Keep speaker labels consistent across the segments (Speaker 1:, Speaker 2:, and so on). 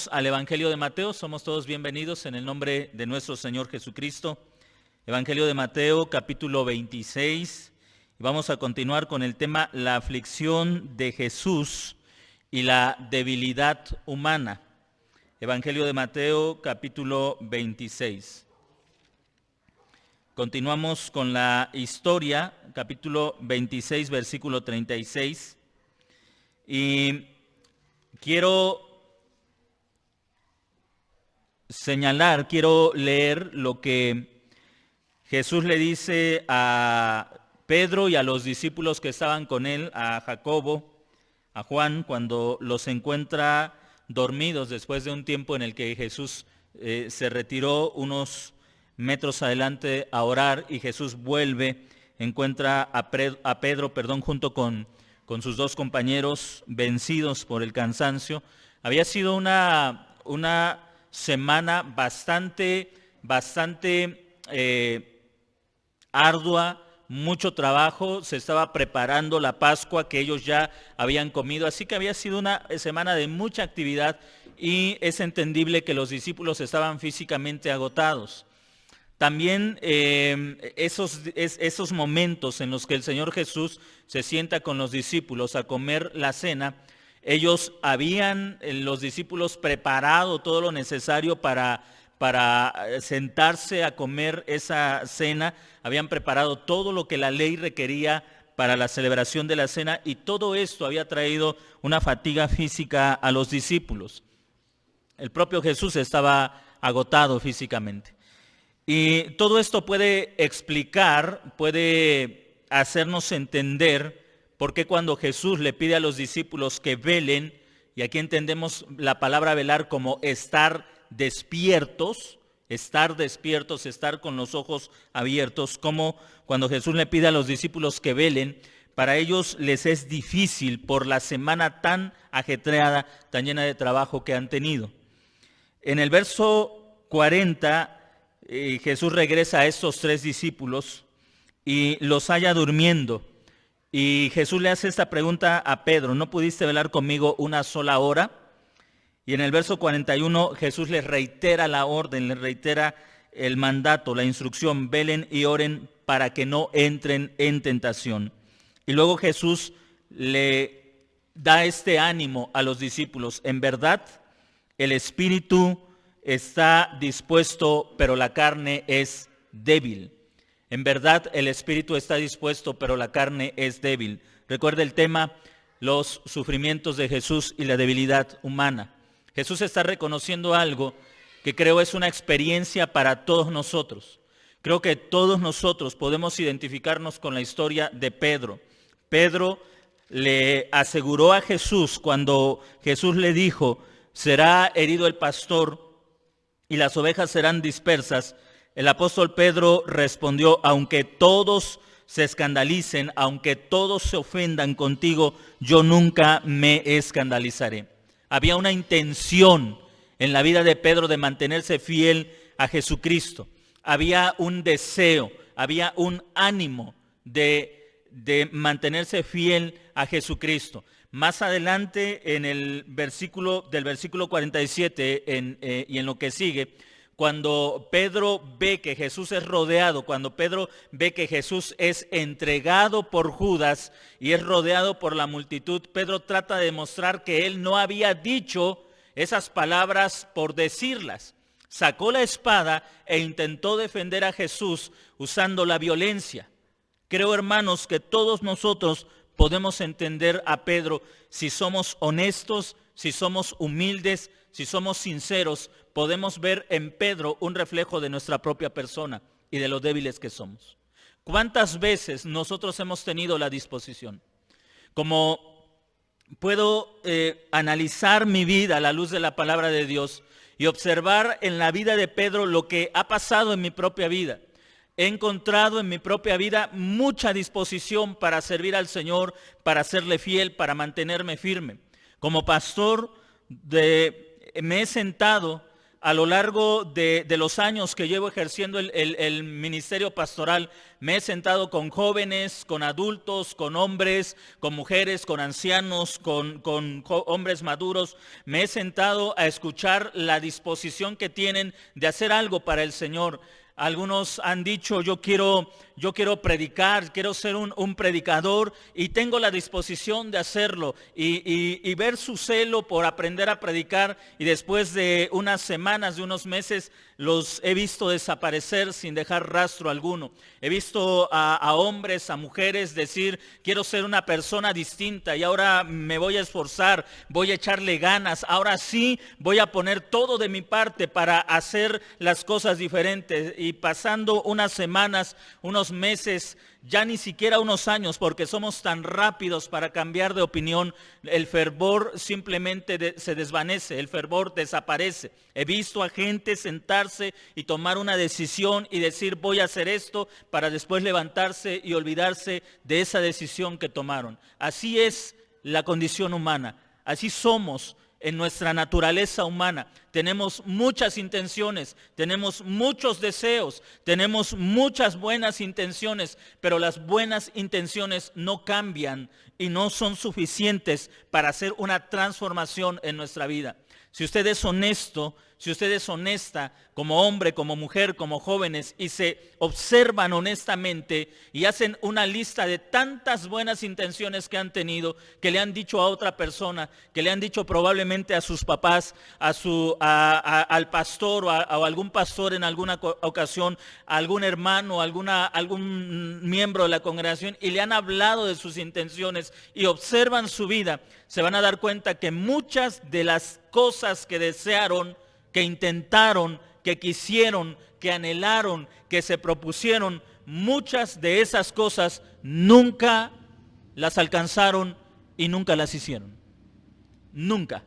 Speaker 1: Al Evangelio de Mateo, somos todos bienvenidos en el nombre de nuestro Señor Jesucristo. Evangelio de Mateo, capítulo 26. Y vamos a continuar con el tema la aflicción de Jesús y la debilidad humana. Evangelio de Mateo, capítulo 26. Continuamos con la historia, capítulo 26, versículo 36. Y quiero quiero leer lo que Jesús le dice a Pedro y a los discípulos que estaban con él, a Jacobo, a Juan, cuando los encuentra dormidos después de un tiempo en el que Jesús se retiró unos metros adelante a orar y Jesús vuelve, encuentra a Pedro, junto con sus dos compañeros vencidos por el cansancio. Había sido una semana bastante ardua, mucho trabajo, se estaba preparando la Pascua que ellos ya habían comido, así que había sido una semana de mucha actividad y es entendible que los discípulos estaban físicamente agotados. También esos momentos en los que el Señor Jesús se sienta con los discípulos a comer la cena, los discípulos preparado todo lo necesario para sentarse a comer esa cena, habían preparado todo lo que la ley requería para la celebración de la cena y todo esto había traído una fatiga física a los discípulos. El propio Jesús estaba agotado físicamente. Y todo esto puede hacernos entender por qué cuando Jesús le pide a los discípulos que velen, y aquí entendemos la palabra velar como estar despiertos, estar con los ojos abiertos, como cuando Jesús le pide a los discípulos que velen, para ellos les es difícil por la semana tan ajetreada, tan llena de trabajo que han tenido. En el verso 40, Jesús regresa a estos tres discípulos y los halla durmiendo. Y Jesús le hace esta pregunta a Pedro: ¿no pudiste velar conmigo una sola hora? Y en el verso 41 Jesús les reitera la orden, les reitera el mandato, la instrucción: velen y oren para que no entren en tentación. Y luego Jesús le da este ánimo a los discípulos: en verdad, el espíritu está dispuesto, pero la carne es débil. En verdad, el espíritu está dispuesto, pero la carne es débil. Recuerda el tema, los sufrimientos de Jesús y la debilidad humana. Jesús está reconociendo algo que creo es una experiencia para todos nosotros. Creo que todos nosotros podemos identificarnos con la historia de Pedro. Pedro le aseguró a Jesús cuando Jesús le dijo: será herido el pastor y las ovejas serán dispersas. El apóstol Pedro respondió: aunque todos se escandalicen, aunque todos se ofendan contigo, yo nunca me escandalizaré. Había una intención en la vida de Pedro de mantenerse fiel a Jesucristo. Había un deseo, había un ánimo de mantenerse fiel a Jesucristo. Más adelante en el versículo 47 y en lo que sigue, cuando Pedro ve que Jesús es rodeado, cuando Pedro ve que Jesús es entregado por Judas y es rodeado por la multitud, Pedro trata de demostrar que él no había dicho esas palabras por decirlas. Sacó la espada e intentó defender a Jesús usando la violencia. Creo, hermanos, que todos nosotros podemos entender a Pedro si somos honestos, si somos humildes, si somos sinceros. Podemos ver en Pedro un reflejo de nuestra propia persona y de lo débiles que somos. ¿Cuántas veces nosotros hemos tenido la disposición? Como puedo analizar mi vida a la luz de la palabra de Dios y observar en la vida de Pedro lo que ha pasado en mi propia vida. He encontrado en mi propia vida mucha disposición para servir al Señor, para serle fiel, para mantenerme firme. Como pastor me he sentado a lo largo de los años que llevo ejerciendo el ministerio pastoral, me he sentado con jóvenes, con adultos, con hombres, con mujeres, con ancianos, con hombres maduros. Me he sentado a escuchar la disposición que tienen de hacer algo para el Señor. Algunos han dicho, yo quiero predicar, quiero ser un predicador y tengo la disposición de hacerlo y ver su celo por aprender a predicar, y después de unas semanas, de unos meses, los he visto desaparecer sin dejar rastro alguno. He visto a hombres, a mujeres decir, quiero ser una persona distinta y ahora me voy a esforzar, voy a echarle ganas, ahora sí voy a poner todo de mi parte para hacer las cosas diferentes. Y pasando unas semanas, unos meses, ya ni siquiera unos años, porque somos tan rápidos para cambiar de opinión, el fervor simplemente se desvanece, el fervor desaparece. He visto a gente sentarse y tomar una decisión y decir, voy a hacer esto, para después levantarse y olvidarse de esa decisión que tomaron. Así es la condición humana, así somos. En nuestra naturaleza humana tenemos muchas intenciones, tenemos muchos deseos, tenemos muchas buenas intenciones, pero las buenas intenciones no cambian y no son suficientes para hacer una transformación en nuestra vida. Si usted es honesto, si usted es honesta como hombre, como mujer, como jóvenes, y se observan honestamente y hacen una lista de tantas buenas intenciones que han tenido, que le han dicho a otra persona, que le han dicho probablemente a sus papás, al pastor o algún pastor en alguna ocasión, a algún hermano, algún miembro de la congregación, y le han hablado de sus intenciones y observan su vida, se van a dar cuenta que muchas de las cosas que desearon, que intentaron, que quisieron, que anhelaron, que se propusieron, muchas de esas cosas nunca las alcanzaron y nunca las hicieron. Nunca.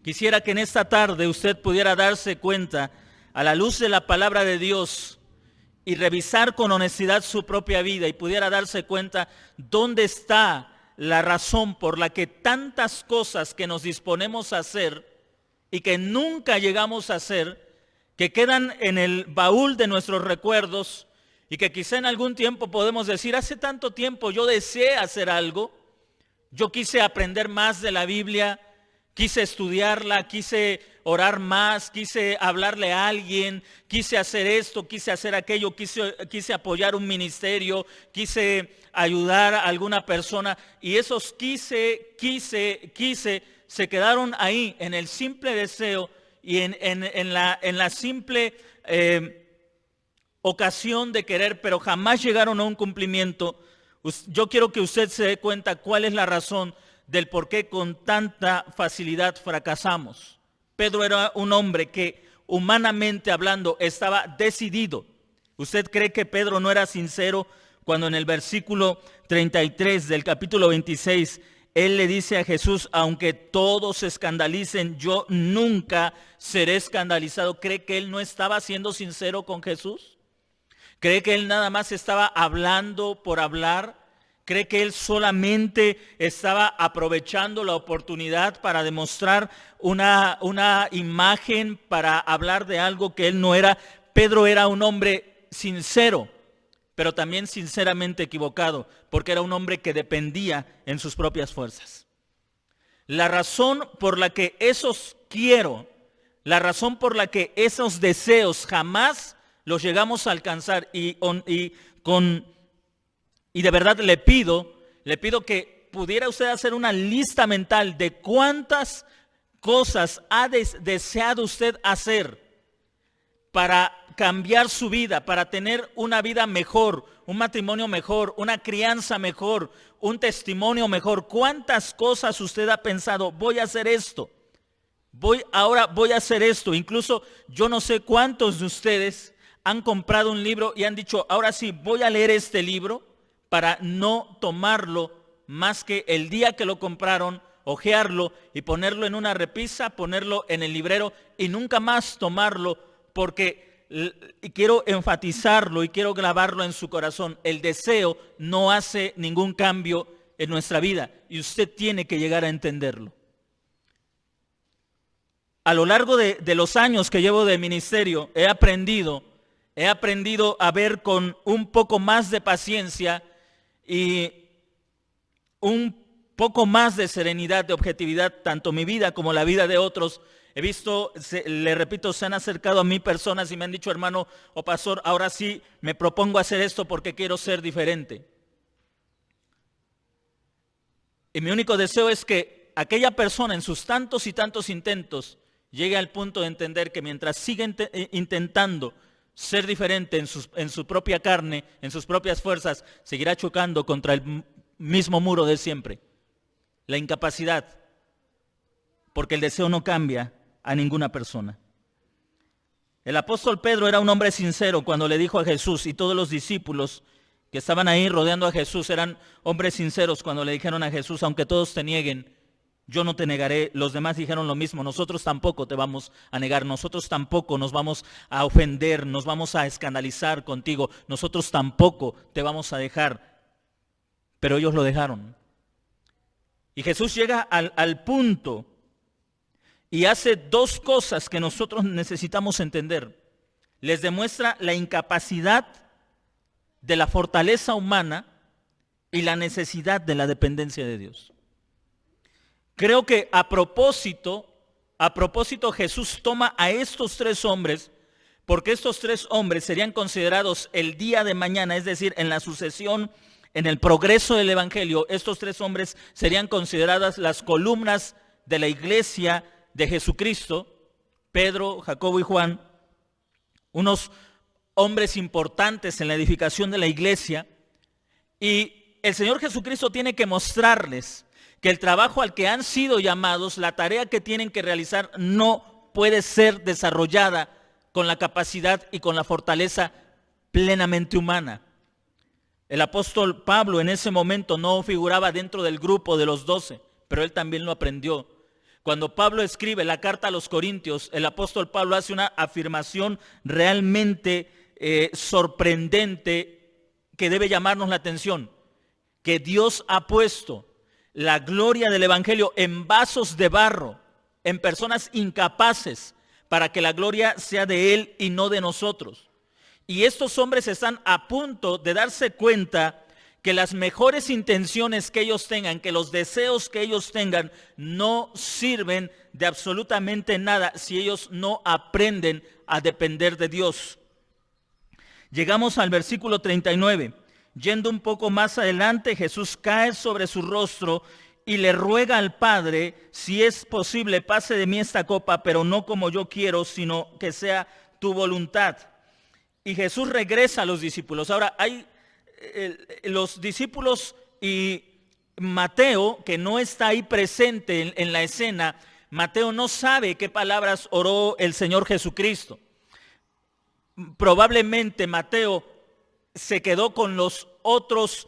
Speaker 1: Quisiera que en esta tarde usted pudiera darse cuenta, a la luz de la palabra de Dios, y revisar con honestidad su propia vida, y pudiera darse cuenta dónde está la razón por la que tantas cosas que nos disponemos a hacer y que nunca llegamos a hacer, que quedan en el baúl de nuestros recuerdos, y que quizá en algún tiempo podemos decir, hace tanto tiempo yo deseé hacer algo, yo quise aprender más de la Biblia, quise estudiarla, quise orar más, quise hablarle a alguien, quise hacer esto, quise hacer aquello, quise apoyar un ministerio, quise ayudar a alguna persona, y esos quise se quedaron ahí en el simple deseo y en la simple ocasión de querer, pero jamás llegaron a un cumplimiento. Yo quiero que usted se dé cuenta cuál es la razón del por qué con tanta facilidad fracasamos. Pedro era un hombre que, humanamente hablando, estaba decidido. ¿Usted cree que Pedro no era sincero cuando en el versículo 33 del capítulo 26 él le dice a Jesús, aunque todos se escandalicen, yo nunca seré escandalizado? ¿Cree que él no estaba siendo sincero con Jesús? ¿Cree que él nada más estaba hablando por hablar? ¿Cree que él solamente estaba aprovechando la oportunidad para demostrar una imagen, para hablar de algo que él no era? Pedro era un hombre sincero, pero también sinceramente equivocado, porque era un hombre que dependía en sus propias fuerzas. La razón por la que la razón por la que esos deseos jamás los llegamos a alcanzar, y de verdad le pido que pudiera usted hacer una lista mental de cuántas cosas ha deseado usted hacer para cambiar su vida, para tener una vida mejor, un matrimonio mejor, una crianza mejor, un testimonio mejor. ¿Cuántas cosas usted ha pensado, voy a hacer esto, ahora voy a hacer esto? Incluso yo no sé cuántos de ustedes han comprado un libro y han dicho, ahora sí, voy a leer este libro, para no tomarlo más que el día que lo compraron, hojearlo y ponerlo en una repisa, ponerlo en el librero y nunca más tomarlo, porque quiero enfatizarlo y quiero grabarlo en su corazón. El deseo no hace ningún cambio en nuestra vida y usted tiene que llegar a entenderlo. A lo largo de los años que llevo de ministerio, he aprendido a ver con un poco más de paciencia y un poco más de serenidad, de objetividad, tanto mi vida como la vida de otros. He visto, le repito, se han acercado a mí personas y me han dicho, hermano o pastor, ahora sí me propongo hacer esto porque quiero ser diferente. Y mi único deseo es que aquella persona en sus tantos y tantos intentos llegue al punto de entender que mientras siga intentando ser diferente en su propia carne, en sus propias fuerzas, seguirá chocando contra el mismo muro de siempre. La incapacidad, porque el deseo no cambia a ninguna persona. El apóstol Pedro era un hombre sincero cuando le dijo a Jesús, y todos los discípulos que estaban ahí rodeando a Jesús eran hombres sinceros cuando le dijeron a Jesús, aunque todos te nieguen, yo no te negaré. Los demás dijeron lo mismo, nosotros tampoco te vamos a negar, nosotros tampoco nos vamos a ofender, nos vamos a escandalizar contigo, nosotros tampoco te vamos a dejar. Pero ellos lo dejaron. Y Jesús llega al punto y hace dos cosas que nosotros necesitamos entender. Les demuestra la incapacidad de la fortaleza humana y la necesidad de la dependencia de Dios. Creo que a propósito Jesús toma a estos tres hombres, porque estos tres hombres serían considerados el día de mañana, es decir, en la sucesión, en el progreso del Evangelio, estos tres hombres serían consideradas las columnas de la iglesia de Jesucristo, Pedro, Jacobo y Juan, unos hombres importantes en la edificación de la iglesia, y el Señor Jesucristo tiene que mostrarles que el trabajo al que han sido llamados, la tarea que tienen que realizar, no puede ser desarrollada con la capacidad y con la fortaleza plenamente humana. El apóstol Pablo en ese momento no figuraba dentro del grupo de los 12, pero él también lo aprendió. Cuando Pablo escribe la carta a los Corintios, el apóstol Pablo hace una afirmación realmente sorprendente que debe llamarnos la atención, que Dios ha puesto la gloria del Evangelio en vasos de barro, en personas incapaces, para que la gloria sea de Él y no de nosotros. Y estos hombres están a punto de darse cuenta que las mejores intenciones que ellos tengan, que los deseos que ellos tengan, no sirven de absolutamente nada si ellos no aprenden a depender de Dios. Llegamos al versículo 39. Yendo un poco más adelante, Jesús cae sobre su rostro y le ruega al Padre, si es posible, pase de mí esta copa, pero no como yo quiero, sino que sea tu voluntad. Y Jesús regresa a los discípulos. Ahora, hay los discípulos y Mateo, que no está ahí presente en la escena, Mateo no sabe qué palabras oró el Señor Jesucristo. Probablemente Mateo se quedó con los otros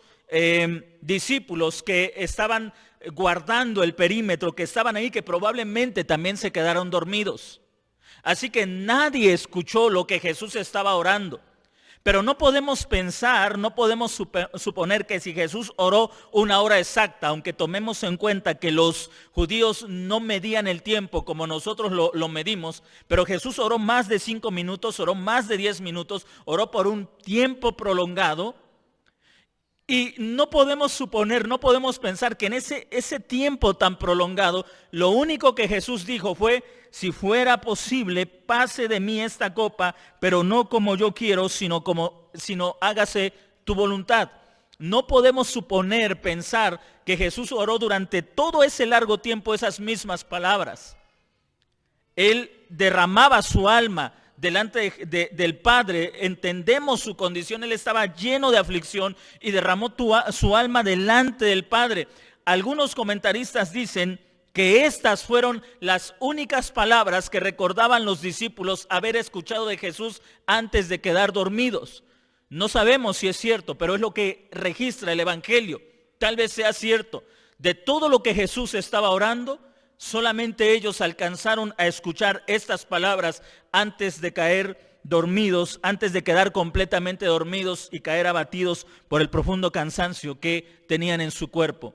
Speaker 1: discípulos que estaban guardando el perímetro, que estaban ahí, que probablemente también se quedaron dormidos. Así que nadie escuchó lo que Jesús estaba orando. Pero no podemos pensar, no podemos suponer que si Jesús oró una hora exacta, aunque tomemos en cuenta que los judíos no medían el tiempo como nosotros lo medimos, pero Jesús oró más de 5 minutos, oró más de 10 minutos, oró por un tiempo prolongado. Y no podemos suponer, no podemos pensar que en ese tiempo tan prolongado, lo único que Jesús dijo fue, si fuera posible, pase de mí esta copa, pero no como yo quiero, sino hágase tu voluntad. No podemos suponer, pensar que Jesús oró durante todo ese largo tiempo esas mismas palabras. Él derramaba su alma delante del Padre, entendemos su condición, él estaba lleno de aflicción y derramó su alma delante del Padre. Algunos comentaristas dicen que estas fueron las únicas palabras que recordaban los discípulos haber escuchado de Jesús antes de quedar dormidos. No sabemos si es cierto, pero es lo que registra el Evangelio. Tal vez sea cierto. De todo lo que Jesús estaba orando, solamente ellos alcanzaron a escuchar estas palabras antes de caer dormidos, antes de quedar completamente dormidos y caer abatidos por el profundo cansancio que tenían en su cuerpo.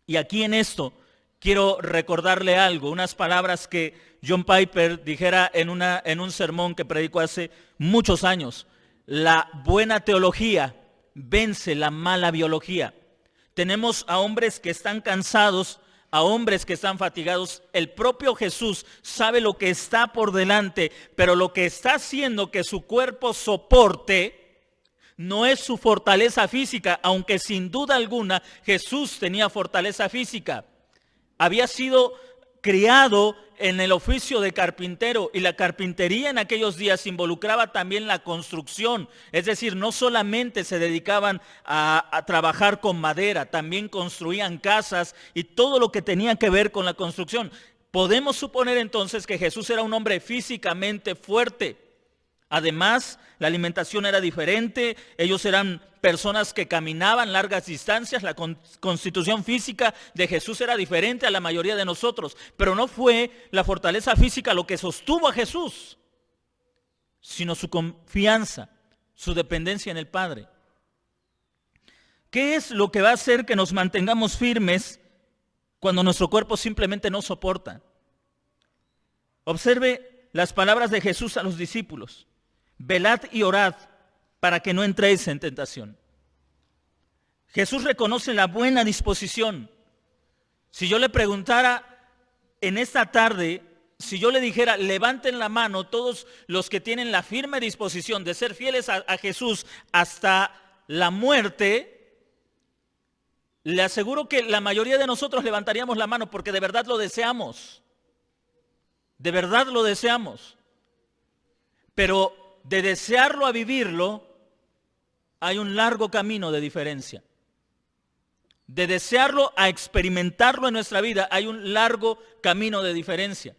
Speaker 1: Y aquí en esto quiero recordarle algo, unas palabras que John Piper dijera en un sermón que predicó hace muchos años. La buena teología vence la mala biología. Tenemos a hombres que están cansados, a hombres que están fatigados. El propio Jesús sabe lo que está por delante, pero lo que está haciendo que su cuerpo soporte no es su fortaleza física, aunque sin duda alguna Jesús tenía fortaleza física. Había sido criado en el oficio de carpintero, y la carpintería en aquellos días involucraba también la construcción. Es decir, no solamente se dedicaban a trabajar con madera, también construían casas y todo lo que tenía que ver con la construcción. Podemos suponer entonces que Jesús era un hombre físicamente fuerte. Además, la alimentación era diferente, ellos eran personas que caminaban largas distancias, la constitución física de Jesús era diferente a la mayoría de nosotros, pero no fue la fortaleza física lo que sostuvo a Jesús, sino su confianza, su dependencia en el Padre. ¿Qué es lo que va a hacer que nos mantengamos firmes cuando nuestro cuerpo simplemente no soporta? Observe las palabras de Jesús a los discípulos. Velad y orad para que no entréis en tentación. Jesús reconoce la buena disposición. Si yo le preguntara en esta tarde, si yo le dijera, levanten la mano todos los que tienen la firme disposición de ser fieles a Jesús hasta la muerte, le aseguro que la mayoría de nosotros levantaríamos la mano porque de verdad lo deseamos. De verdad lo deseamos. Pero de desearlo a vivirlo, hay un largo camino de diferencia. De desearlo a experimentarlo en nuestra vida, hay un largo camino de diferencia.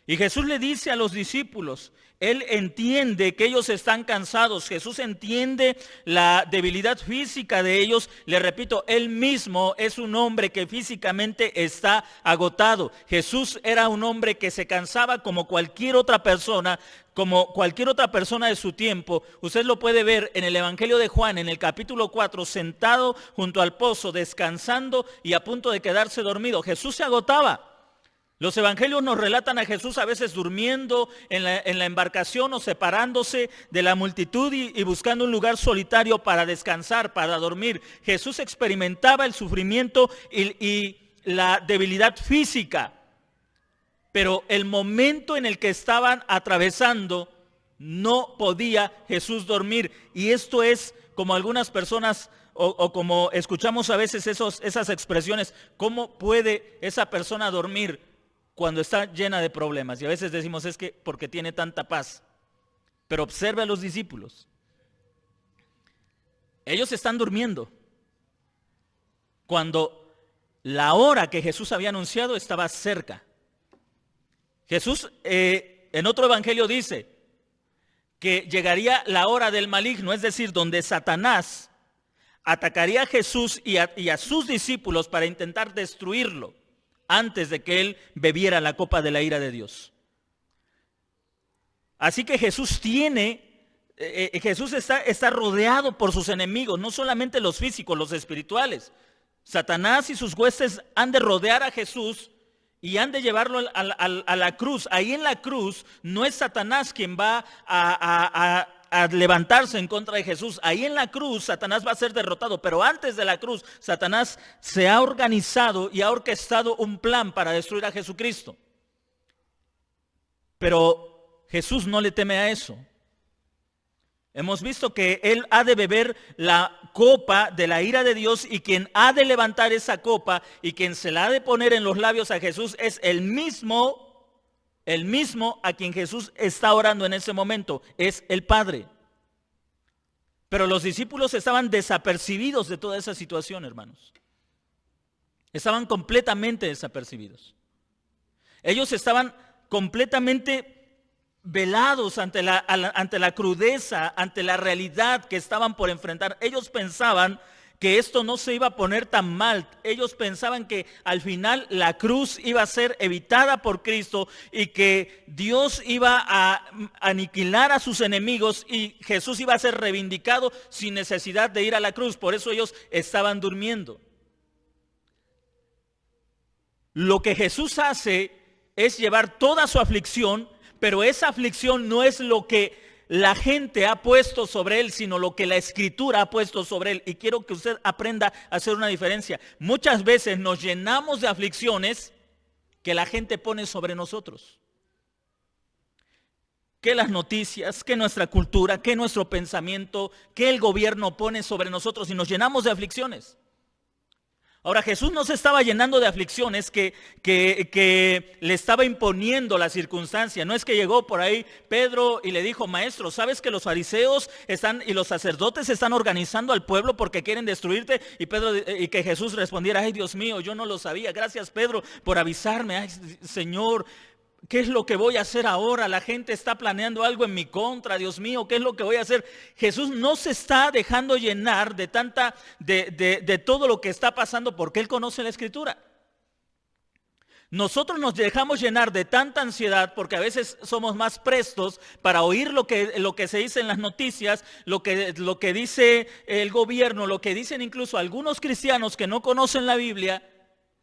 Speaker 1: Y Jesús le dice a los discípulos, Él entiende que ellos están cansados, Jesús entiende la debilidad física de ellos. Le repito, Él mismo es un hombre que físicamente está agotado. Jesús era un hombre que se cansaba como cualquier otra persona de su tiempo. Usted lo puede ver en el Evangelio de Juan, en el capítulo 4, sentado junto al pozo, descansando y a punto de quedarse dormido. Jesús se agotaba. Los evangelios nos relatan a Jesús a veces durmiendo en la embarcación o separándose de la multitud y buscando un lugar solitario para descansar, para dormir. Jesús experimentaba el sufrimiento y la debilidad física, pero el momento en el que estaban atravesando no podía Jesús dormir. Y esto es como algunas personas o como escuchamos a veces esas expresiones, ¿cómo puede esa persona dormir cuando está llena de problemas? Y a veces decimos, es que porque tiene tanta paz. Pero observe a los discípulos. Ellos están durmiendo cuando la hora que Jesús había anunciado estaba cerca. Jesús en otro evangelio dice que llegaría la hora del maligno, es decir, donde Satanás atacaría a Jesús y a sus discípulos para intentar destruirlo antes de que él bebiera la copa de la ira de Dios. Así que Jesús está rodeado por sus enemigos, no solamente los físicos, los espirituales. Satanás y sus huestes han de rodear a Jesús y han de llevarlo a la cruz. Ahí en la cruz no es Satanás quien va a levantarse en contra de Jesús. Ahí en la cruz Satanás va a ser derrotado, pero antes de la cruz Satanás se ha organizado y ha orquestado un plan para destruir a Jesucristo. Pero Jesús no le teme a eso. Hemos visto que Él ha de beber la copa de la ira de Dios, y quien ha de levantar esa copa y quien se la ha de poner en los labios a Jesús es el mismo a quien Jesús está orando en ese momento, es el Padre. Pero los discípulos estaban desapercibidos de toda esa situación, hermanos. Estaban completamente desapercibidos. Ellos estaban completamente velados ante la crudeza, ante la realidad que estaban por enfrentar. Ellos pensaban que esto no se iba a poner tan mal. Ellos pensaban que al final la cruz iba a ser evitada por Cristo y que Dios iba a aniquilar a sus enemigos y Jesús iba a ser reivindicado sin necesidad de ir a la cruz. Por eso ellos estaban durmiendo. Lo que Jesús hace es llevar toda su aflicción, pero esa aflicción no es lo que la gente ha puesto sobre él, sino lo que la Escritura ha puesto sobre él. Y quiero que usted aprenda a hacer una diferencia. Muchas veces nos llenamos de aflicciones que la gente pone sobre nosotros. Que las noticias, que nuestra cultura, que nuestro pensamiento, que el gobierno pone sobre nosotros y nos llenamos de aflicciones. Ahora, Jesús no se estaba llenando de aflicciones que le estaba imponiendo la circunstancia. No es que llegó por ahí Pedro y le dijo: maestro, ¿sabes que los fariseos y los sacerdotes están organizando al pueblo porque quieren destruirte? Y que Jesús respondiera: ay, Dios mío, yo no lo sabía. Gracias, Pedro, por avisarme. Ay, Señor, ¿qué es lo que voy a hacer ahora? La gente está planeando algo en mi contra. Dios mío, ¿qué es lo que voy a hacer? Jesús no se está dejando llenar de todo lo que está pasando porque Él conoce la Escritura. Nosotros nos dejamos llenar de tanta ansiedad porque a veces somos más prestos para oír lo que se dice en las noticias, lo que dice el gobierno, lo que dicen incluso algunos cristianos que no conocen la Biblia,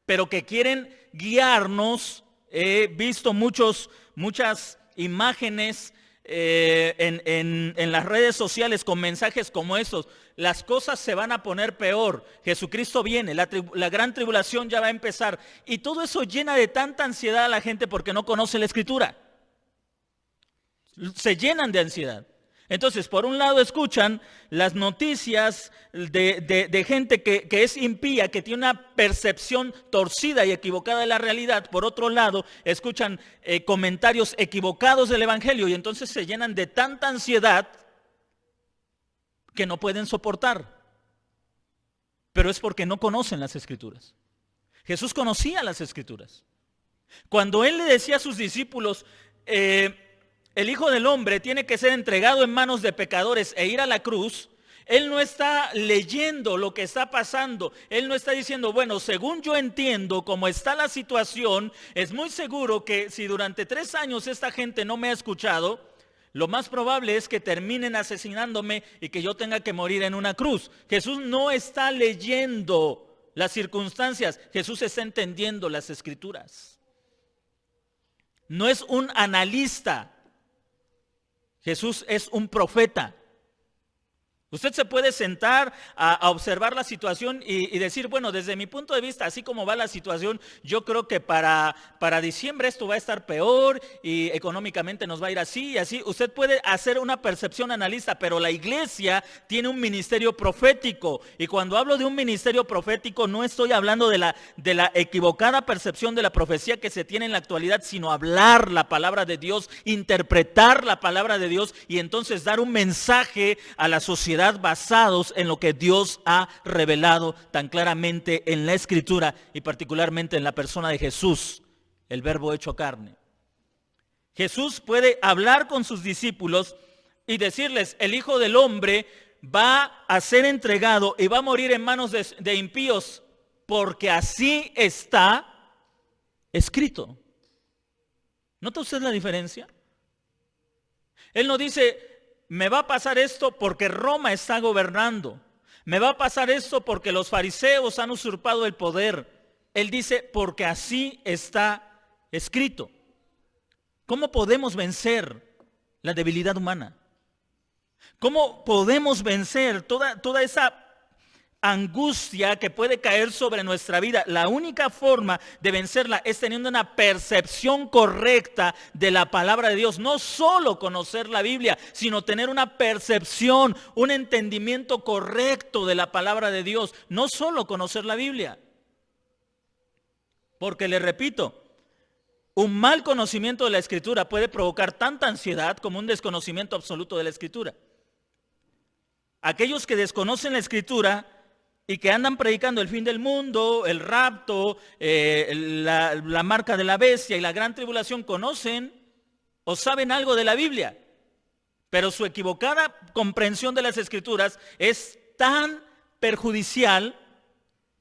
Speaker 1: pero que quieren guiarnos. He visto muchas imágenes en las redes sociales con mensajes como estos: las cosas se van a poner peor, Jesucristo viene, la gran tribulación ya va a empezar. Y todo eso llena de tanta ansiedad a la gente porque no conoce la Escritura. Se llenan de ansiedad. Entonces, por un lado escuchan las noticias de gente que es impía, que tiene una percepción torcida y equivocada de la realidad. Por otro lado, escuchan comentarios equivocados del Evangelio y entonces se llenan de tanta ansiedad que no pueden soportar. Pero es porque no conocen las Escrituras. Jesús conocía las Escrituras. Cuando Él le decía a sus discípulos: el Hijo del Hombre tiene que ser entregado en manos de pecadores e ir a la cruz, Él no está leyendo lo que está pasando. Él no está diciendo: bueno, según yo entiendo cómo está la situación, es muy seguro que si durante 3 años esta gente no me ha escuchado, lo más probable es que terminen asesinándome y que yo tenga que morir en una cruz. Jesús no está leyendo las circunstancias, Jesús está entendiendo las Escrituras. No es un analista. Jesús es un profeta. Usted se puede sentar a observar la situación y decir: bueno, desde mi punto de vista, así como va la situación, yo creo que para diciembre esto va a estar peor y económicamente nos va a ir así y así. Usted puede hacer una percepción analista, pero la iglesia tiene un ministerio profético. Y cuando hablo de un ministerio profético, no estoy hablando de la equivocada percepción de la profecía que se tiene en la actualidad, sino hablar la palabra de Dios, interpretar la palabra de Dios y entonces dar un mensaje a la sociedad basados en lo que Dios ha revelado tan claramente en la Escritura y particularmente en la persona de Jesús, el Verbo hecho carne. Jesús puede hablar con sus discípulos y decirles: el Hijo del Hombre va a ser entregado y va a morir en manos de impíos, porque así está escrito. ¿Nota usted la diferencia? Él no dice: me va a pasar esto porque Roma está gobernando. Me va a pasar esto porque los fariseos han usurpado el poder. Él dice: porque así está escrito. ¿Cómo podemos vencer la debilidad humana? ¿Cómo podemos vencer toda esa angustia que puede caer sobre nuestra vida? La única forma de vencerla es teniendo una percepción correcta de la palabra de Dios. No solo conocer la Biblia, sino tener una percepción, un entendimiento correcto de la palabra de Dios. No solo conocer la Biblia. Porque le repito, un mal conocimiento de la Escritura puede provocar tanta ansiedad como un desconocimiento absoluto de la Escritura. Aquellos que desconocen la Escritura y que andan predicando el fin del mundo, el rapto, la marca de la bestia y la gran tribulación, conocen o saben algo de la Biblia, pero su equivocada comprensión de las Escrituras es tan perjudicial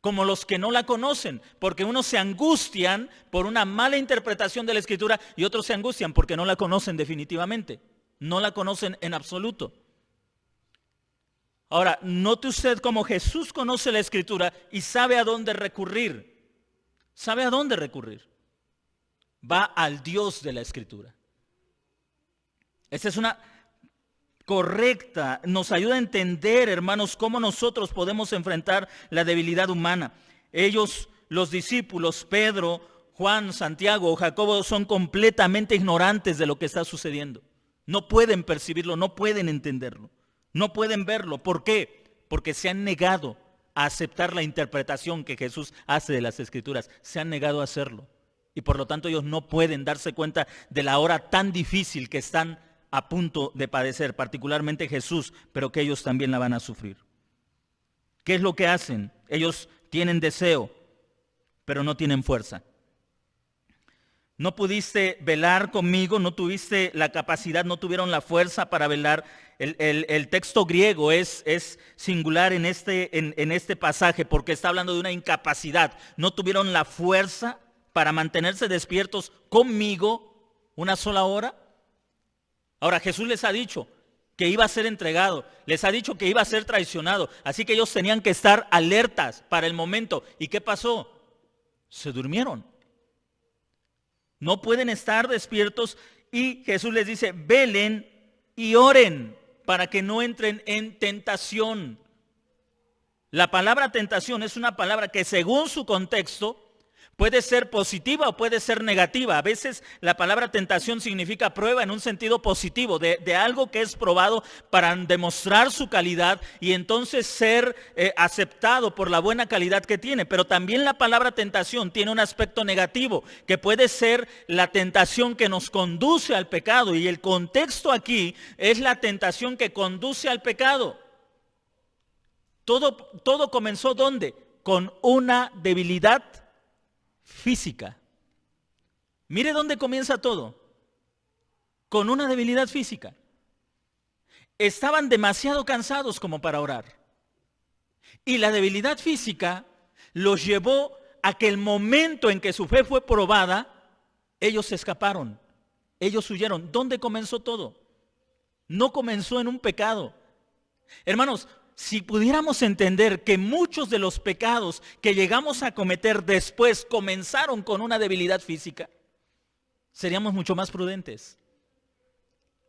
Speaker 1: como los que no la conocen, porque unos se angustian por una mala interpretación de la Escritura y otros se angustian porque no la conocen definitivamente, no la conocen en absoluto. Ahora, note usted cómo Jesús conoce la Escritura y sabe a dónde recurrir. ¿sabe a dónde recurrir? Va al Dios de la Escritura. Esta es una correcta, nos ayuda a entender, hermanos, cómo nosotros podemos enfrentar la debilidad humana. Ellos, los discípulos, Pedro, Juan, Santiago o Jacobo, son completamente ignorantes de lo que está sucediendo. No pueden percibirlo, no pueden entenderlo, no pueden verlo. ¿Por qué? Porque se han negado a aceptar la interpretación que Jesús hace de las Escrituras. Se han negado a hacerlo. Y por lo tanto ellos no pueden darse cuenta de la hora tan difícil que están a punto de padecer, particularmente Jesús, pero que ellos también la van a sufrir. ¿Qué es lo que hacen? Ellos tienen deseo, pero no tienen fuerza. No pudiste velar conmigo, no tuviste la capacidad, no tuvieron la fuerza para velar. El texto griego es singular en este pasaje porque está hablando de una incapacidad. No tuvieron la fuerza para mantenerse despiertos conmigo una sola hora. Ahora Jesús les ha dicho que iba a ser entregado, les ha dicho que iba a ser traicionado, así que ellos tenían que estar alertas para el momento. ¿Y qué pasó? Se durmieron. No pueden estar despiertos y Jesús les dice, velen y oren para que no entren en tentación. La palabra tentación es una palabra que según su contexto puede ser positiva o puede ser negativa. A veces la palabra tentación significa prueba en un sentido positivo, de algo que es probado para demostrar su calidad y entonces ser aceptado por la buena calidad que tiene. Pero también la palabra tentación tiene un aspecto negativo, que puede ser la tentación que nos conduce al pecado. Y el contexto aquí es la tentación que conduce al pecado. Todo comenzó ¿dónde? Con una debilidad física. Mire dónde comienza todo. Con una debilidad física. Estaban demasiado cansados como para orar. Y la debilidad física los llevó a que el momento en que su fe fue probada, ellos se escaparon. Ellos huyeron. ¿Dónde comenzó todo? No comenzó en un pecado. Hermanos, si pudiéramos entender que muchos de los pecados que llegamos a cometer después comenzaron con una debilidad física, seríamos mucho más prudentes.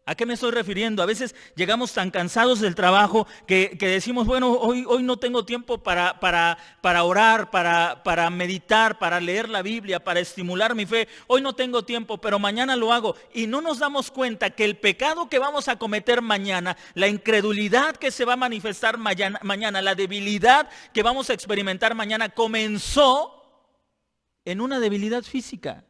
Speaker 1: ¿A qué me estoy refiriendo? A veces llegamos tan cansados del trabajo que decimos, bueno, hoy no tengo tiempo para orar, para meditar, para leer la Biblia, para estimular mi fe. Hoy no tengo tiempo, pero mañana lo hago. Y no nos damos cuenta que el pecado que vamos a cometer mañana, la incredulidad que se va a manifestar mañana, la debilidad que vamos a experimentar mañana, comenzó en una debilidad física.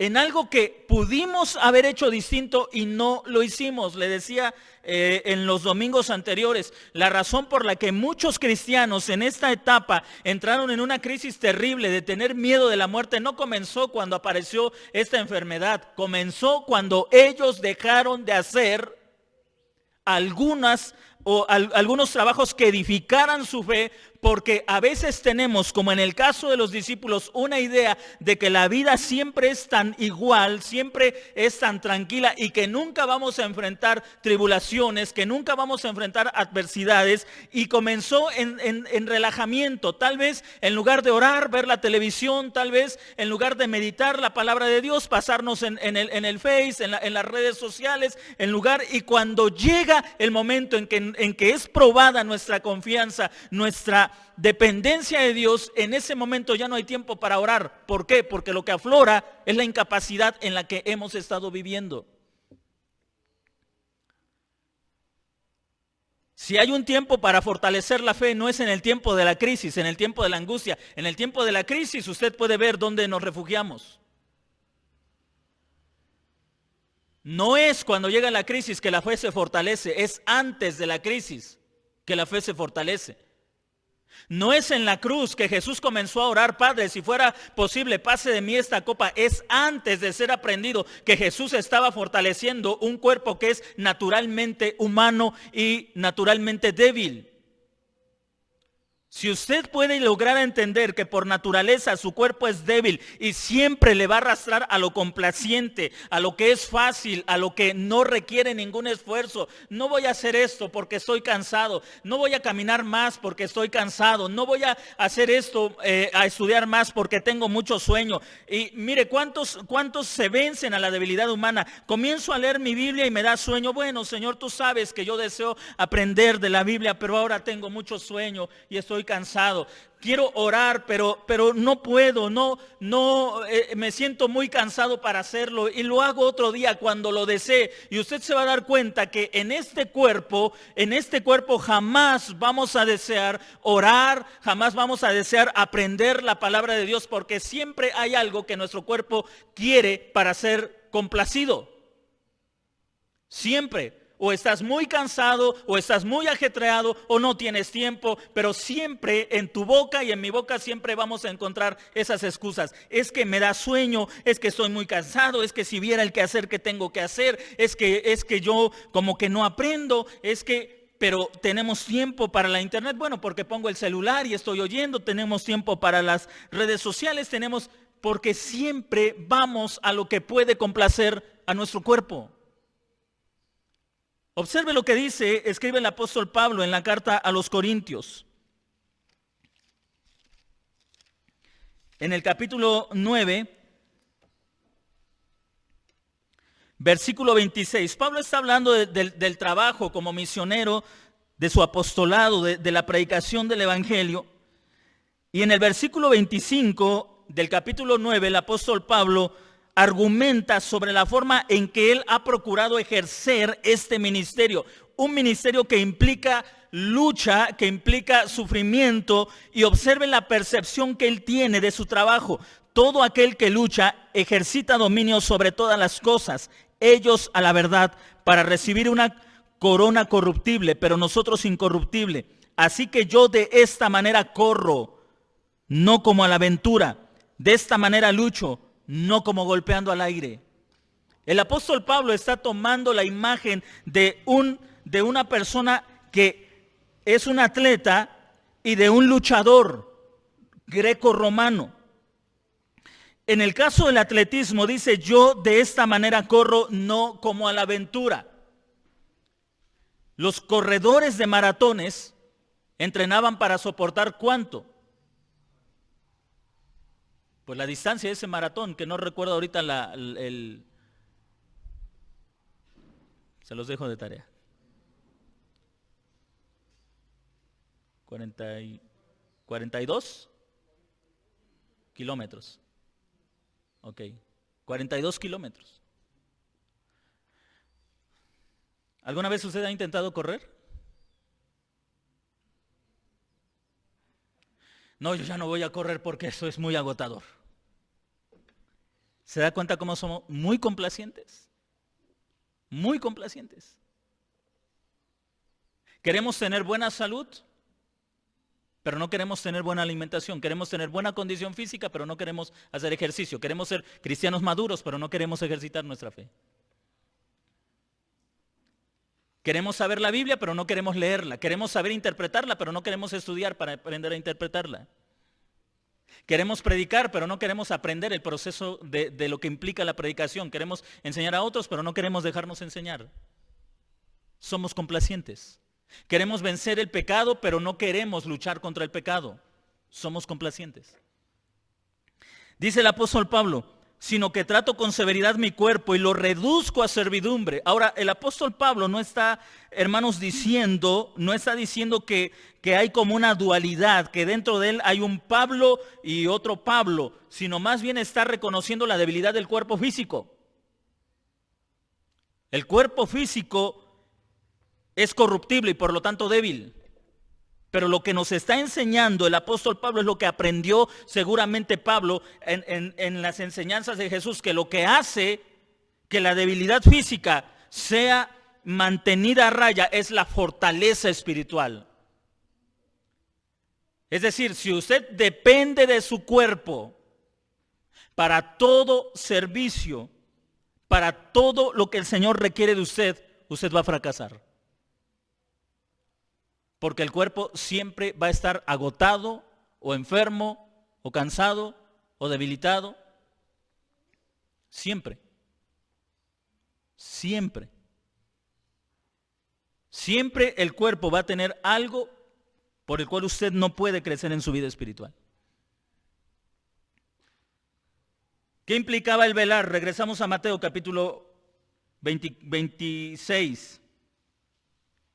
Speaker 1: En algo que pudimos haber hecho distinto y no lo hicimos. Le decía en los domingos anteriores, la razón por la que muchos cristianos en esta etapa entraron en una crisis terrible de tener miedo de la muerte no comenzó cuando apareció esta enfermedad. Comenzó cuando ellos dejaron de hacer algunos trabajos que edificaran su fe, porque a veces tenemos, como en el caso de los discípulos, una idea de que la vida siempre es tan igual, siempre es tan tranquila y que nunca vamos a enfrentar tribulaciones, que nunca vamos a enfrentar adversidades, y comenzó en relajamiento. Tal vez en lugar de orar, ver la televisión, tal vez en lugar de meditar la palabra de Dios, pasarnos en el Face, en las redes sociales, y cuando llega el momento en que es probada nuestra confianza, nuestra dependencia de Dios, en ese momento ya no hay tiempo para orar. ¿Por qué? Porque lo que aflora es la incapacidad en la que hemos estado viviendo. Si hay un tiempo para fortalecer la fe, no es en el tiempo de la crisis, en el tiempo de la angustia. En el tiempo de la crisis usted puede ver dónde nos refugiamos. No es cuando llega la crisis que la fe se fortalece, es antes de la crisis que la fe se fortalece. No es en la cruz que Jesús comenzó a orar, Padre, si fuera posible, pase de mí esta copa. Es antes de ser aprendido que Jesús estaba fortaleciendo un cuerpo que es naturalmente humano y naturalmente débil. Si usted puede lograr entender que por naturaleza su cuerpo es débil y siempre le va a arrastrar a lo complaciente, a lo que es fácil, a lo que no requiere ningún esfuerzo. No voy a hacer esto porque estoy cansado. No voy a caminar más porque estoy cansado. No voy a hacer esto, a estudiar más porque tengo mucho sueño. Y mire, ¿cuántos se vencen a la debilidad humana? Comienzo a leer mi Biblia y me da sueño. Bueno, Señor, tú sabes que yo deseo aprender de la Biblia, pero ahora tengo mucho sueño y estoy cansado. Quiero orar, pero no puedo, me siento muy cansado para hacerlo y lo hago otro día cuando lo desee. Y usted se va a dar cuenta que en este cuerpo jamás vamos a desear orar, jamás vamos a desear aprender la palabra de Dios, porque siempre hay algo que nuestro cuerpo quiere para ser complacido. Siempre. O estás muy cansado, o estás muy ajetreado, o no tienes tiempo, pero siempre en tu boca y en mi boca siempre vamos a encontrar esas excusas. Es que me da sueño, es que estoy muy cansado, es que si viera el quehacer que tengo que hacer, es que yo como que no aprendo, pero tenemos tiempo para la internet, bueno, porque pongo el celular y estoy oyendo, tenemos tiempo para las redes sociales, porque siempre vamos a lo que puede complacer a nuestro cuerpo. Observe lo que escribe el apóstol Pablo en la carta a los Corintios. En el capítulo 9, versículo 26. Pablo está hablando del trabajo como misionero, de su apostolado, de la predicación del evangelio. Y en el versículo 25 del capítulo 9, el apóstol Pablo argumenta sobre la forma en que él ha procurado ejercer este ministerio. Un ministerio que implica lucha, que implica sufrimiento, y observe la percepción que él tiene de su trabajo. Todo aquel que lucha ejercita dominio sobre todas las cosas, ellos a la verdad, para recibir una corona corruptible, pero nosotros incorruptible. Así que yo de esta manera corro, no como a la aventura, de esta manera lucho, no como golpeando al aire. El apóstol Pablo está tomando la imagen de una persona que es un atleta y de un luchador greco-romano. En el caso del atletismo dice, yo de esta manera corro, no como a la aventura. Los corredores de maratones entrenaban para soportar ¿cuánto? Pues la distancia de ese maratón, que no recuerdo ahorita se los dejo de tarea. 42 kilómetros. Ok, 42 kilómetros. ¿Alguna vez usted ha intentado correr? No, yo ya no voy a correr porque eso es muy agotador. ¿Se da cuenta cómo somos muy complacientes? Muy complacientes. Queremos tener buena salud, pero no queremos tener buena alimentación. Queremos tener buena condición física, pero no queremos hacer ejercicio. Queremos ser cristianos maduros, pero no queremos ejercitar nuestra fe. Queremos saber la Biblia, pero no queremos leerla. Queremos saber interpretarla, pero no queremos estudiar para aprender a interpretarla. Queremos predicar, pero no queremos aprender el proceso de lo que implica la predicación. Queremos enseñar a otros, pero no queremos dejarnos enseñar. Somos complacientes. Queremos vencer el pecado, pero no queremos luchar contra el pecado. Somos complacientes. Dice el apóstol Pablo, sino que trato con severidad mi cuerpo y lo reduzco a servidumbre. Ahora, el apóstol Pablo no está, hermanos, diciendo que hay como una dualidad, que dentro de él hay un Pablo y otro Pablo, sino más bien está reconociendo la debilidad del cuerpo físico. El cuerpo físico es corruptible y por lo tanto débil. Pero lo que nos está enseñando el apóstol Pablo es lo que aprendió seguramente Pablo en las enseñanzas de Jesús, que lo que hace que la debilidad física sea mantenida a raya es la fortaleza espiritual. Es decir, si usted depende de su cuerpo para todo servicio, para todo lo que el Señor requiere de usted, usted va a fracasar. porque el cuerpo siempre va a estar agotado o enfermo o cansado o debilitado. Siempre. Siempre. Siempre el cuerpo va a tener algo por el cual usted no puede crecer en su vida espiritual. ¿Qué implicaba el velar? Regresamos a Mateo capítulo 26,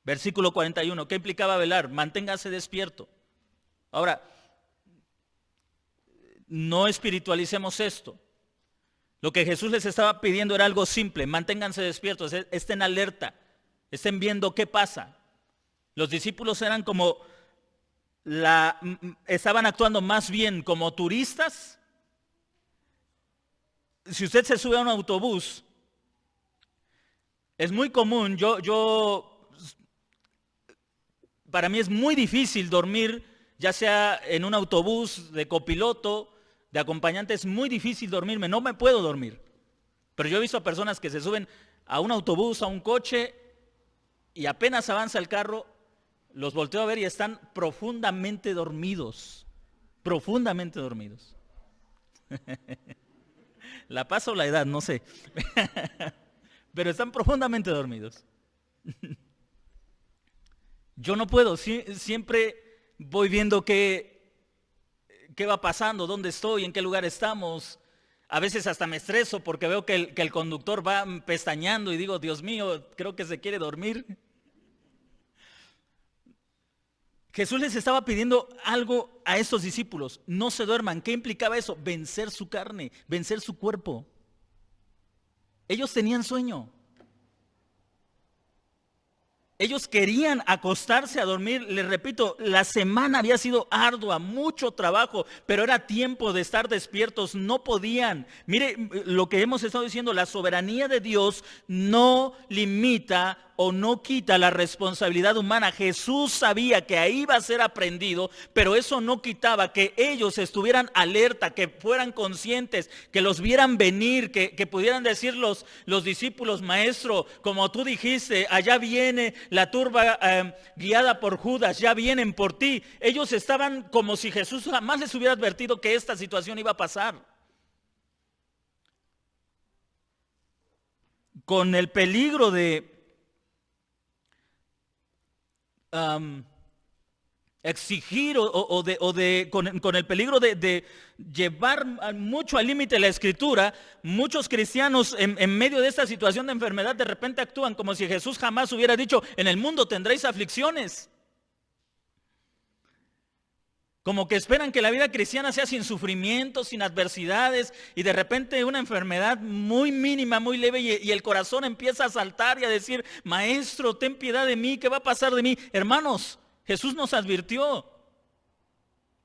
Speaker 1: versículo 41. ¿Qué implicaba velar? Manténgase despierto. Ahora, no espiritualicemos esto. Lo que Jesús les estaba pidiendo era algo simple: manténganse despiertos, estén alerta, estén viendo qué pasa. Los discípulos eran como estaban actuando más bien como turistas. Si usted se sube a un autobús, es muy común, para mí es muy difícil dormir, ya sea en un autobús de copiloto, de acompañante, es muy difícil dormirme, no me puedo dormir. Pero yo he visto a personas que se suben a un autobús, a un coche, y apenas avanza el carro, los volteo a ver y están profundamente dormidos. Profundamente dormidos. La paz o la edad, no sé. Pero están profundamente dormidos. Yo no puedo, siempre voy viendo qué va pasando, dónde estoy, en qué lugar estamos. A veces hasta me estreso porque veo que el conductor va pestañeando y digo, Dios mío, creo que se quiere dormir. Jesús les estaba pidiendo algo a estos discípulos: no se duerman. ¿Qué implicaba eso? Vencer su carne, vencer su cuerpo. Ellos tenían sueño. Ellos querían acostarse a dormir. Les repito, la semana había sido ardua, mucho trabajo, pero era tiempo de estar despiertos. No podían. Mire lo que hemos estado diciendo: la soberanía de Dios no limita o no quita la responsabilidad humana. Jesús sabía que ahí iba a ser aprendido, pero eso no quitaba que ellos estuvieran alerta, que fueran conscientes, que los vieran venir, que pudieran decir los discípulos: maestro, como tú dijiste, allá viene la turba guiada por Judas, ya vienen por ti. Ellos estaban como si Jesús jamás les hubiera advertido que esta situación iba a pasar. Con el peligro de exigir con el peligro de llevar mucho al límite la escritura, muchos cristianos en medio de esta situación de enfermedad de repente actúan como si Jesús jamás hubiera dicho: en el mundo tendréis aflicciones. Como que esperan que la vida cristiana sea sin sufrimientos, sin adversidades, y de repente una enfermedad muy mínima, muy leve, y el corazón empieza a saltar y a decir: maestro, ten piedad de mí, ¿qué va a pasar de mí? Hermanos, Jesús nos advirtió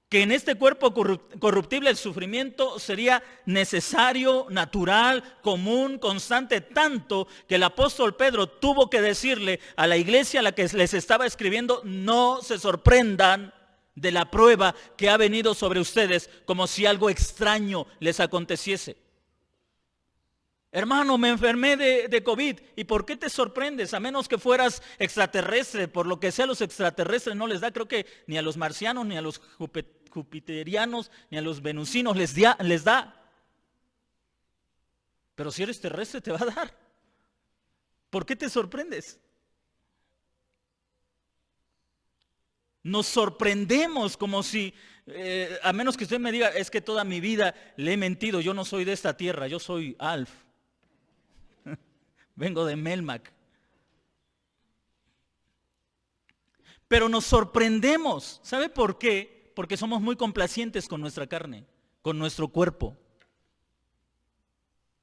Speaker 1: que en este cuerpo corruptible el sufrimiento sería necesario, natural, común, constante, tanto que el apóstol Pedro tuvo que decirle a la iglesia a la que les estaba escribiendo: no se sorprendan de la prueba que ha venido sobre ustedes como si algo extraño les aconteciese. Hermano, me enfermé de COVID. ¿Y por qué te sorprendes? A menos que fueras extraterrestre. Por lo que sea, los extraterrestres no les da, creo que ni a los marcianos, ni a los jupiterianos, ni a los venusinos les da. Pero si eres terrestre te va a dar. ¿Por qué te sorprendes? Nos sorprendemos como si, a menos que usted me diga: es que toda mi vida le he mentido, yo no soy de esta tierra, yo soy Alf. Vengo de Melmac. Pero nos sorprendemos. ¿Sabe por qué? Porque somos muy complacientes con nuestra carne, con nuestro cuerpo.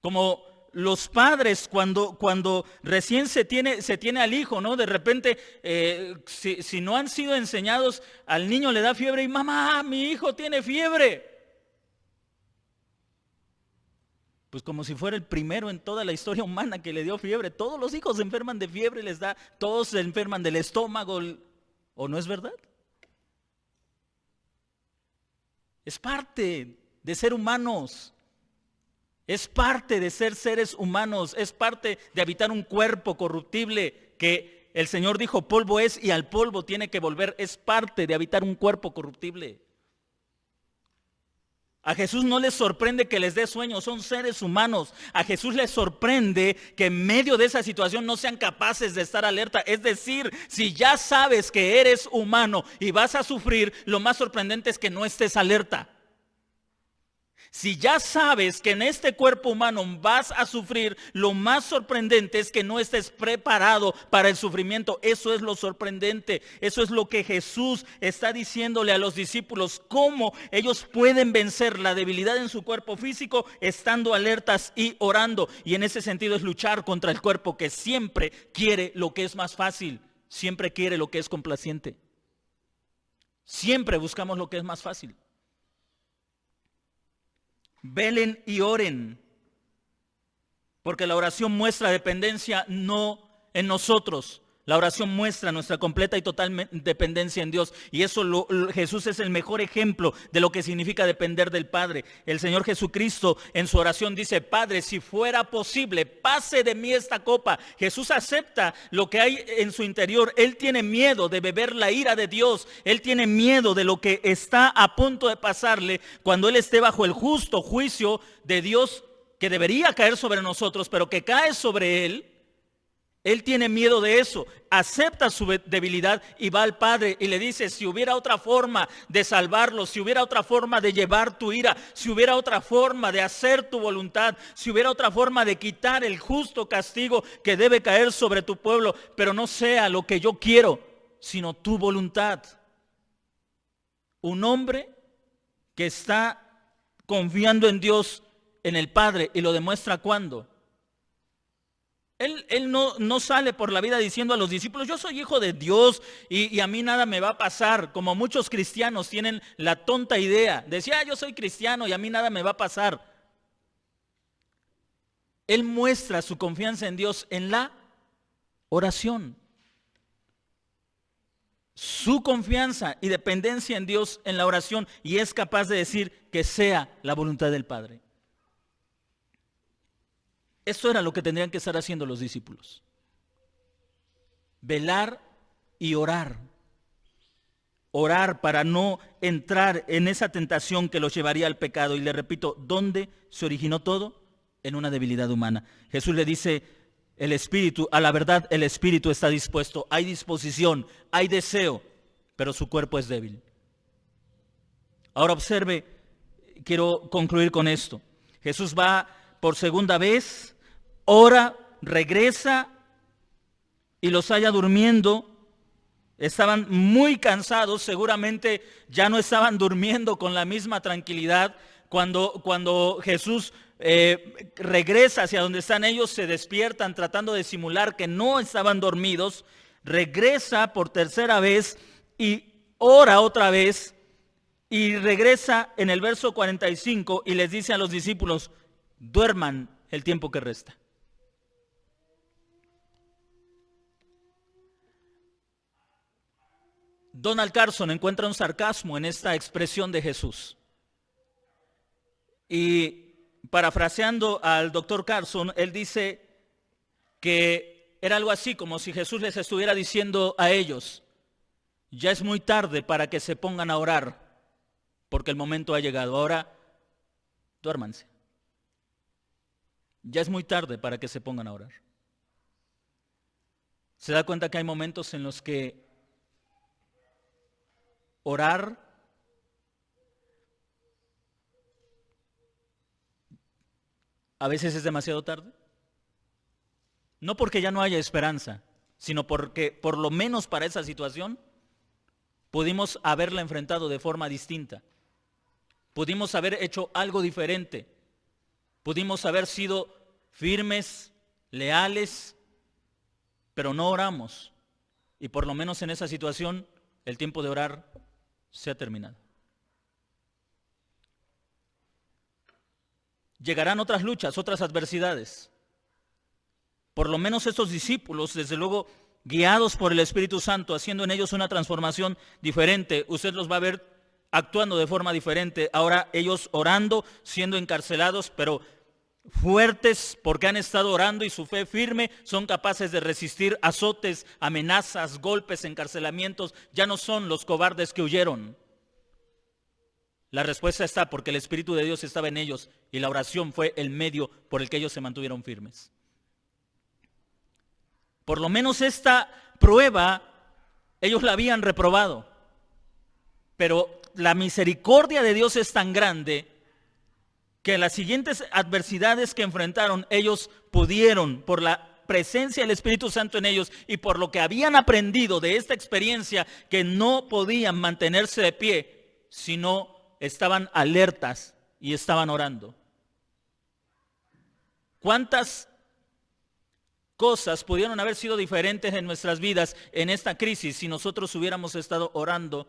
Speaker 1: Como los padres cuando recién se tiene al hijo, ¿no? De repente, si no han sido enseñados, al niño le da fiebre y: mamá, mi hijo tiene fiebre. Pues como si fuera el primero en toda la historia humana que le dio fiebre. Todos los hijos se enferman de fiebre, todos se enferman del estómago, ¿o no es verdad? Es parte de ser humanos. Es parte de ser seres humanos, es parte de habitar un cuerpo corruptible que el Señor dijo, polvo es y al polvo tiene que volver, es parte de habitar un cuerpo corruptible. A Jesús no les sorprende que les dé sueño, son seres humanos. A Jesús les sorprende que en medio de esa situación no sean capaces de estar alerta. Es decir, si ya sabes que eres humano y vas a sufrir, lo más sorprendente es que no estés alerta. Si ya sabes que en este cuerpo humano vas a sufrir, lo más sorprendente es que no estés preparado para el sufrimiento. Eso es lo sorprendente. Eso es lo que Jesús está diciéndole a los discípulos. Cómo ellos pueden vencer la debilidad en su cuerpo físico estando alertas y orando. Y en ese sentido es luchar contra el cuerpo que siempre quiere lo que es más fácil. Siempre quiere lo que es complaciente. Siempre buscamos lo que es más fácil. Velen y oren, porque la oración muestra dependencia no en nosotros. La oración muestra nuestra completa y total dependencia en Dios. Y eso Jesús es el mejor ejemplo de lo que significa depender del Padre. El Señor Jesucristo en su oración dice, Padre, si fuera posible, pase de mí esta copa. Jesús acepta lo que hay en su interior. Él tiene miedo de beber la ira de Dios. Él tiene miedo de lo que está a punto de pasarle cuando Él esté bajo el justo juicio de Dios que debería caer sobre nosotros, pero que cae sobre Él. Él tiene miedo de eso, acepta su debilidad y va al Padre y le dice, si hubiera otra forma de salvarlo, si hubiera otra forma de llevar tu ira, si hubiera otra forma de hacer tu voluntad, si hubiera otra forma de quitar el justo castigo que debe caer sobre tu pueblo, pero no sea lo que yo quiero, sino tu voluntad. Un hombre que está confiando en Dios, en el Padre, y lo demuestra cuando. Él no sale por la vida diciendo a los discípulos, yo soy hijo de Dios y a mí nada me va a pasar, como muchos cristianos tienen la tonta idea de decir, yo soy cristiano y a mí nada me va a pasar. Él muestra su confianza en Dios en la oración. Su confianza y dependencia en Dios en la oración, y es capaz de decir que sea la voluntad del Padre. Eso era lo que tendrían que estar haciendo los discípulos. Velar y orar. Orar para no entrar en esa tentación que los llevaría al pecado. Y le repito, ¿dónde se originó todo? En una debilidad humana. Jesús le dice, el espíritu, a la verdad el espíritu está dispuesto. Hay disposición, hay deseo, pero su cuerpo es débil. Ahora observe, quiero concluir con esto. Jesús va por segunda vez, ora, regresa y los halla durmiendo. Estaban muy cansados, seguramente ya no estaban durmiendo con la misma tranquilidad. Cuando Jesús regresa hacia donde están ellos, se despiertan tratando de simular que no estaban dormidos. Regresa por tercera vez y ora otra vez y regresa en el verso 45 y les dice a los discípulos, duerman el tiempo que resta. Donald Carson encuentra un sarcasmo en esta expresión de Jesús. Y parafraseando al doctor Carson, él dice que era algo así como si Jesús les estuviera diciendo a ellos, ya es muy tarde para que se pongan a orar, porque el momento ha llegado. Ahora, duérmanse. Ya es muy tarde para que se pongan a orar. ¿Se da cuenta que hay momentos en los que orar a veces es demasiado tarde? No porque ya no haya esperanza, sino porque por lo menos para esa situación pudimos haberla enfrentado de forma distinta. Pudimos haber hecho algo diferente. Pudimos haber sido firmes, leales, pero no oramos. Y por lo menos en esa situación el tiempo de orar se ha terminado. Llegarán otras luchas, otras adversidades. Por lo menos estos discípulos, desde luego, guiados por el Espíritu Santo, haciendo en ellos una transformación diferente. Usted los va a ver actuando de forma diferente. Ahora ellos orando, siendo encarcelados, pero fuertes porque han estado orando y su fe firme, son capaces de resistir azotes, amenazas, golpes, encarcelamientos. Ya no son los cobardes que huyeron. La respuesta está porque el Espíritu de Dios estaba en ellos y la oración fue el medio por el que ellos se mantuvieron firmes. Por lo menos esta prueba ellos la habían reprobado, pero la misericordia de Dios es tan grande que las siguientes adversidades que enfrentaron, ellos pudieron, por la presencia del Espíritu Santo en ellos y por lo que habían aprendido de esta experiencia, que no podían mantenerse de pie, sino estaban alertas y estaban orando. ¿Cuántas cosas pudieron haber sido diferentes en nuestras vidas en esta crisis si nosotros hubiéramos estado orando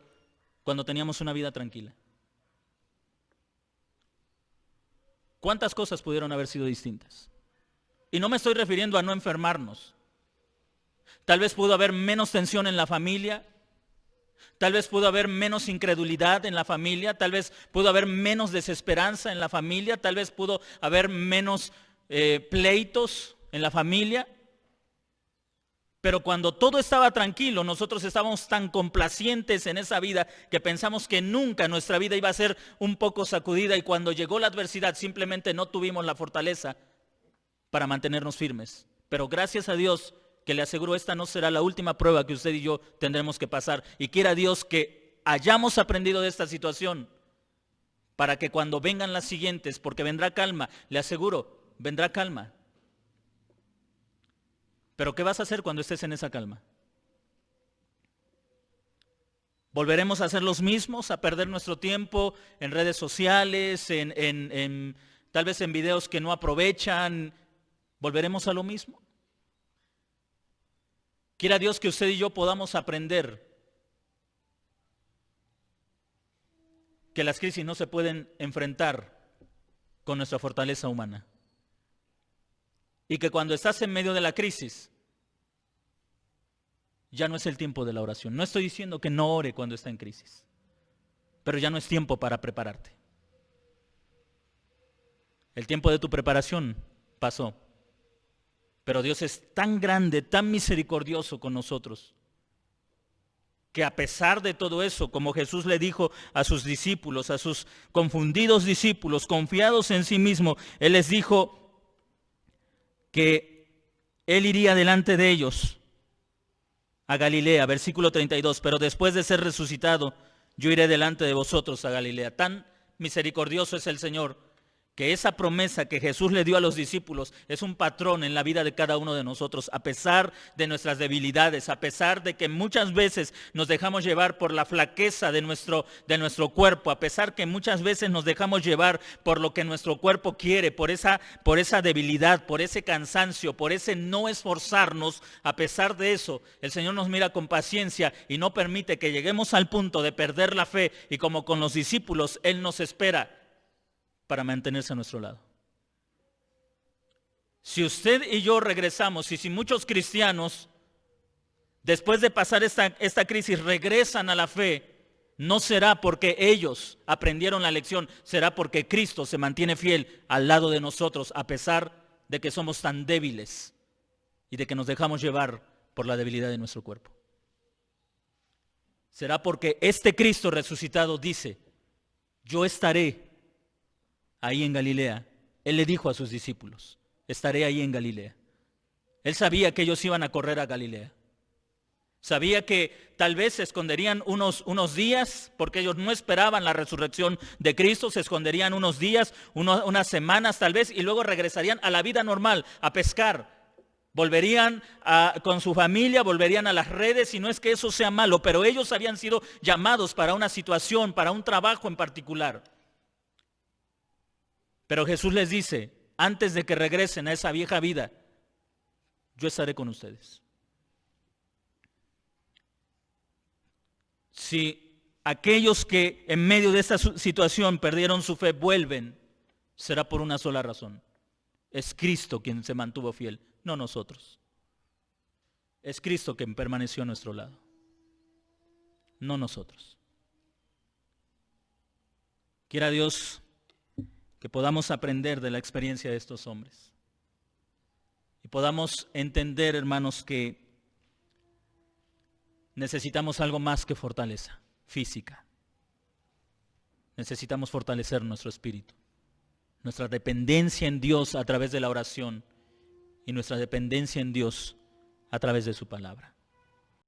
Speaker 1: cuando teníamos una vida tranquila? ¿Cuántas cosas pudieron haber sido distintas? Y no me estoy refiriendo a no enfermarnos. Tal vez pudo haber menos tensión en la familia. Tal vez pudo haber menos incredulidad en la familia. Tal vez pudo haber menos desesperanza en la familia. Tal vez pudo haber menos pleitos en la familia. Pero cuando todo estaba tranquilo, nosotros estábamos tan complacientes en esa vida que pensamos que nunca nuestra vida iba a ser un poco sacudida, y cuando llegó la adversidad simplemente no tuvimos la fortaleza para mantenernos firmes. Pero gracias a Dios, que le aseguro, esta no será la última prueba que usted y yo tendremos que pasar, y quiera Dios que hayamos aprendido de esta situación para que cuando vengan las siguientes, porque vendrá calma, le aseguro, vendrá calma. Pero ¿qué vas a hacer cuando estés en esa calma? ¿Volveremos a ser los mismos, a perder nuestro tiempo en redes sociales, tal vez en videos que no aprovechan? ¿Volveremos a lo mismo? Quiera Dios que usted y yo podamos aprender que las crisis no se pueden enfrentar con nuestra fortaleza humana. Y que cuando estás en medio de la crisis, ya no es el tiempo de la oración. No estoy diciendo que no ore cuando está en crisis, pero ya no es tiempo para prepararte. El tiempo de tu preparación pasó. Pero Dios es tan grande, tan misericordioso con nosotros, que a pesar de todo eso, como Jesús le dijo a sus discípulos, a sus confundidos discípulos, confiados en sí mismo, Él les dijo que Él iría delante de ellos a Galilea, versículo 32, pero después de ser resucitado, yo iré delante de vosotros a Galilea. Tan misericordioso es el Señor, que esa promesa que Jesús le dio a los discípulos es un patrón en la vida de cada uno de nosotros, a pesar de nuestras debilidades, a pesar de que muchas veces nos dejamos llevar por la flaqueza de nuestro cuerpo, a pesar que muchas veces nos dejamos llevar por lo que nuestro cuerpo quiere, por esa debilidad, por ese cansancio, por ese no esforzarnos. A pesar de eso, el Señor nos mira con paciencia y no permite que lleguemos al punto de perder la fe, y como con los discípulos, Él nos espera para mantenerse a nuestro lado. Si usted y yo regresamos, y si muchos cristianos, después de pasar esta crisis, regresan a la fe, no será porque ellos aprendieron la lección, será porque Cristo se mantiene fiel al lado de nosotros, a pesar de que somos tan débiles y de que nos dejamos llevar por la debilidad de nuestro cuerpo. Será porque este Cristo resucitado dice: yo estaré ahí en Galilea. Él le dijo a sus discípulos: estaré ahí en Galilea. Él sabía que ellos iban a correr a Galilea. Sabía que tal vez se esconderían unos días, porque ellos no esperaban la resurrección de Cristo. Se esconderían unos días, unas semanas tal vez, y luego regresarían a la vida normal, a pescar. Volverían con su familia, volverían a las redes, y no es que eso sea malo, pero ellos habían sido llamados para una situación, para un trabajo en particular. Pero Jesús les dice, antes de que regresen a esa vieja vida, yo estaré con ustedes. Si aquellos que en medio de esta situación perdieron su fe vuelven, será por una sola razón. Es Cristo quien se mantuvo fiel, no nosotros. Es Cristo quien permaneció a nuestro lado, no nosotros. Quiera Dios que podamos aprender de la experiencia de estos hombres. Y podamos entender, hermanos, que necesitamos algo más que fortaleza física. Necesitamos fortalecer nuestro espíritu, nuestra dependencia en Dios a través de la oración y nuestra dependencia en Dios a través de su palabra.